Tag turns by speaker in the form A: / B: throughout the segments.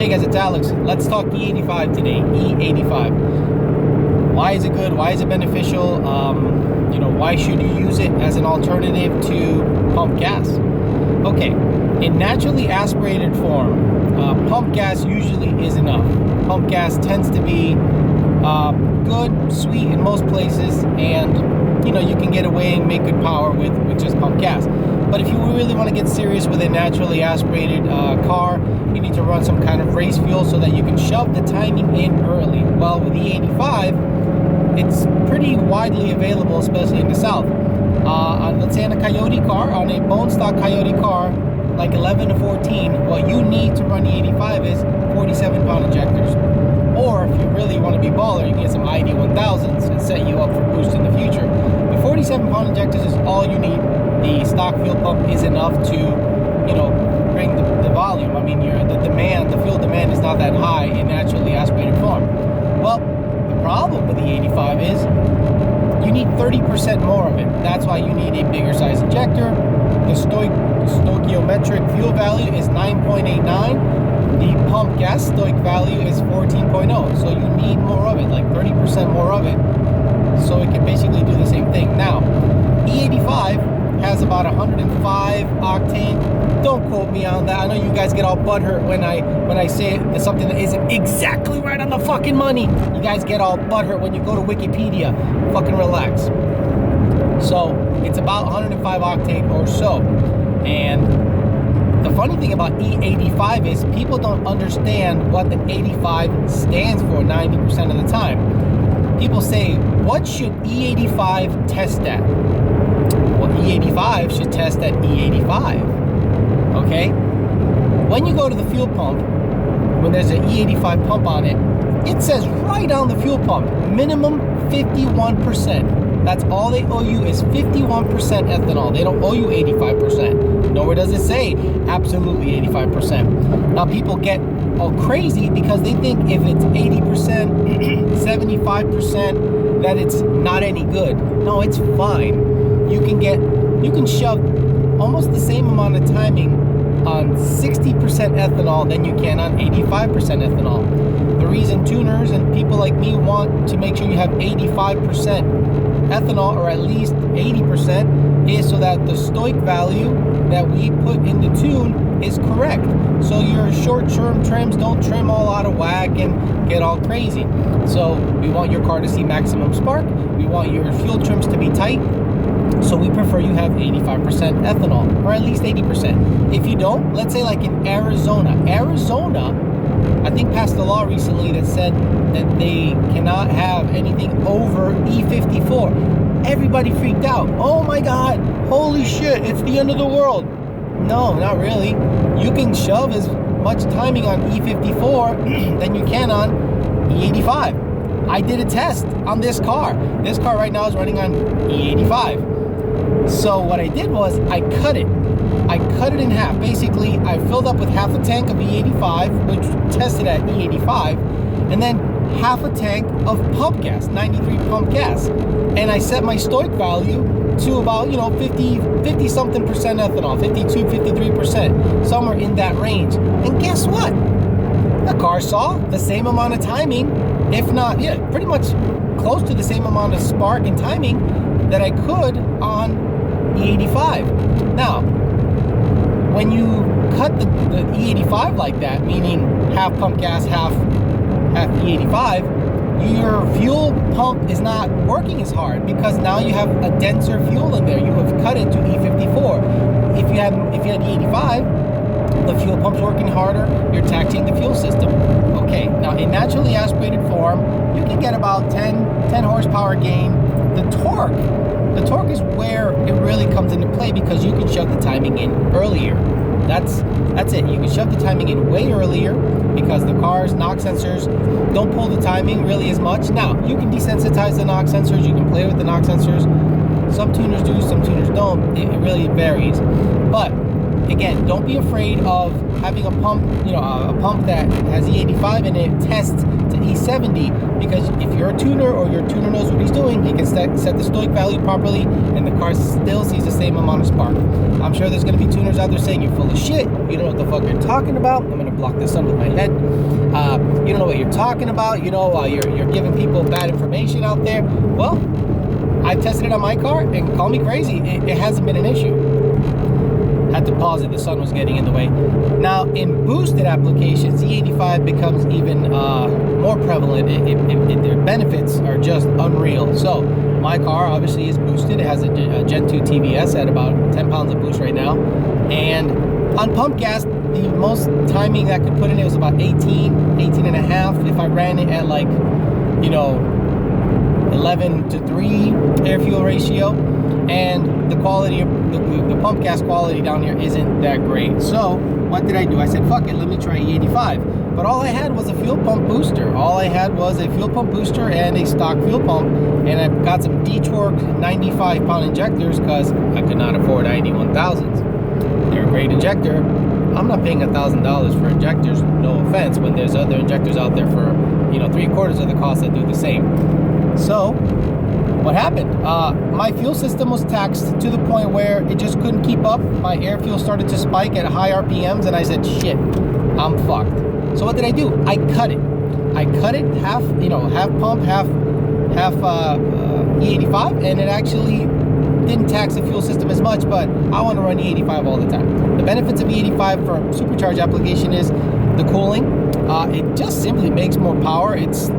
A: Hey guys, it's Alex. Let's talk E85 today. E85. Why is it good? Why is it beneficial? Why should you use it as an alternative to pump gas? Okay, in naturally aspirated form, pump gas usually is enough. Pump gas tends to be good, sweet in most places, and you can get away and make good power with just pump gas. But if you really want to get serious with a naturally aspirated car, you need to run some kind of race fuel so that you can shove the timing in early. Well, with E85, it's pretty widely available, especially in the South. Let's say on a Coyote car, on a bone stock Coyote car, like 11 to 14, what you need to run E85 is 47-pound injectors. Or if you really want to be baller, you can get some ID1000s and set you up for boost in the future. But 47-pound injectors is all you need. The stock fuel pump is enough to, bring the volume. I mean, the fuel demand is not that high in naturally aspirated form. Well, the problem with the E85 is you need 30% more of it. That's why you need a bigger size injector. The stoichiometric fuel value is 9.89. The pump gas stoic value is 14.0. So you need more of it, like 30% more of it, so it can basically do the same thing. Now, E85 has about 105 octane. Don't quote me on that. I know you guys get all butthurt when I say something that isn't exactly right on the fucking money. You guys get all butthurt when you go to Wikipedia. Fucking relax. So it's about 105 octane or so. And the funny thing about E85 is people don't understand what the 85 stands for 90% of the time. People say, what should E85 test at? Well, E85 should test at E85. Okay? When you go to the fuel pump, when there's an E85 pump on it, it says right on the fuel pump, minimum 51%. That's all they owe you is 51% ethanol. They don't owe you 85%. Nowhere does it say absolutely 85%. Now people get all crazy because they think if it's 80%, 75%, that it's not any good. No, it's fine. You can shove almost the same amount of timing on 60% ethanol than you can on 85% ethanol. The reason tuners and people like me want to make sure you have 85% ethanol, or at least 80%, is so that the stoic value that we put in the tune is correct. So your short-term trims don't trim all out of whack and get all crazy. So we want your car to see maximum spark. We want your fuel trims to be tight. So we prefer you have 85% ethanol, or at least 80%. If you don't, let's say like in Arizona, I think passed a law recently that said that they cannot have anything over E54. Everybody freaked out. Oh my God, holy shit, it's the end of the world. No, not really. You can shove as much timing on E54 than you can on E85. I did a test on this car. This car right now is running on E85. So what I did was I cut it in half. Basically, I filled up with half a tank of E85, which tested at E85, and then half a tank of pump gas, 93 pump gas. And I set my stoic value to about, 50 something percent ethanol, 52, 53%, somewhere in that range. And guess what? The car saw the same amount of timing, if not, pretty much close to the same amount of spark and timing that I could on E85. Now, when you cut the E85 like that, meaning half pump gas, half E85, your fuel pump is not working as hard because now you have a denser fuel in there. You have cut it to E54. If you had E85, the fuel pump's working harder, you're taxing the fuel system. Okay, now in naturally aspirated form, you can get about 10 horsepower gain. The torque is where it really comes into play because you can shove the timing in earlier. That's it. You can shove the timing in way earlier because the car's knock sensors don't pull the timing really as much. Now, you can desensitize the knock sensors. You can play with the knock sensors. Some tuners do, some tuners don't. It really varies. But again, don't be afraid of having a pump, you know, a pump that has E85 in it test to E70, because if you're a tuner or your tuner knows what he's doing, he can set the stoic value properly and the car still sees the same amount of spark. I'm sure there's going to be tuners out there saying you're full of shit, you don't know what the fuck you're talking about. I'm going to block the sun with my head. You don't know what you're talking about, you know, you're giving people bad information out there. Well, I tested it on my car, and call me crazy, it hasn't been an issue. Had to pause it, the sun was getting in the way. Now, in boosted applications, E85 becomes even more prevalent. Their benefits are just unreal. So, my car obviously is boosted. It has a Gen 2 TVS at about 10 pounds of boost right now. And on pump gas, the most timing that I could put in it was about 18 and a half. If I ran it at like, you know, 11 to 3 air fuel ratio, and the quality of the pump gas quality down here isn't that great. So what did I do? I said, fuck it, let me try E85. But all I had was a fuel pump booster. All I had was a fuel pump booster and a stock fuel pump, and I got some D-Torque 95-pound injectors because I could not afford ID1000s. They're a great injector. I'm not paying $1,000 for injectors, no offense, when there's other injectors out there for, you know, 3/4 of the cost that do the same. So what happened? My fuel system was taxed to the point where it just couldn't keep up. My air fuel started to spike at high RPMs, and I said, shit, I'm fucked. So what did I do? I cut it. I cut it half, you know, half pump, half E85, and it actually didn't tax the fuel system as much, but I want to run E85 all the time. The benefits of E85 for a supercharged application is the cooling. It just simply makes more power. It's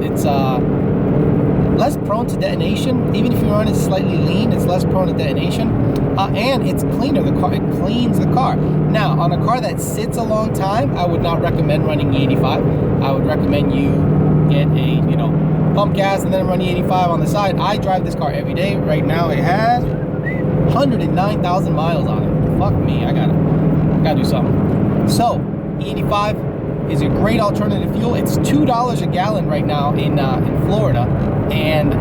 A: less prone to detonation. Even if you run it slightly lean, it's less prone to detonation. And it's cleaner. It cleans the car. Now, on a car that sits a long time, I would not recommend running E85. I would recommend you get a, you know, pump gas and then run E85 on the side. I drive this car every day. Right now, it has 109,000 miles on it. Fuck me, I gotta do something. So, E85 is a great alternative fuel. It's $2 a gallon right now in Florida, and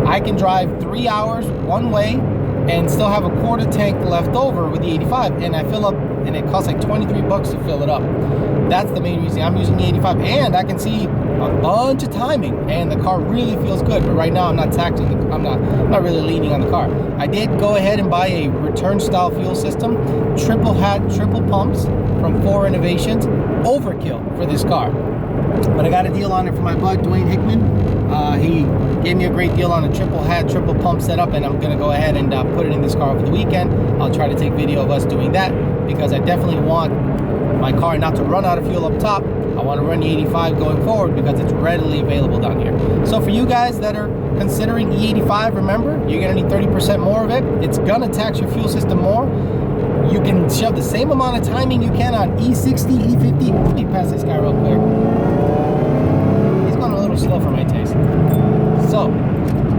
A: I can drive 3 hours one way and still have a quarter tank left over with the 85, and I fill up, and it costs like 23 bucks to fill it up. That's the main reason I'm using the 85, and I can see a bunch of timing, and the car really feels good. But right now I'm not taxing I'm not really leaning on the car. I did go ahead and buy a return style fuel system, triple pumps from 4 Innovations. Overkill for this car, but I got a deal on it for my bud Dwayne Hickman. He gave me a great deal on a triple pump setup, and I'm gonna go ahead and put it in this car over the weekend. I'll try to take video of us doing that, because I definitely want my car not to run out of fuel up top. I want to run the 85 going forward because it's readily available down here. So for you guys that are considering E85, remember, you're gonna need 30% more of it. It's gonna tax your fuel system more. You can shove the same amount of timing you can on E60, E50. Let me pass this guy real quick. He's going a little slow for my taste. So,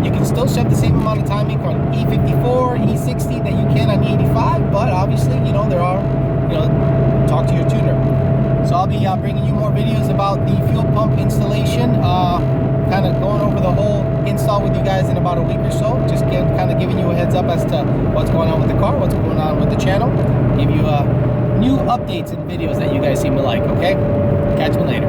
A: you can still shove the same amount of timing on E54, E60 that you can on E85, but obviously, you know, there are, you know, talk to your tuner. So I'll be bringing you more videos about the fuel pump installation, kind of going over the whole install with you guys in about a week or so. Just kind of giving you a heads up as to what's going on with the car, what's going on with the channel. Give you new updates and videos that you guys seem to like, okay? Catch me later.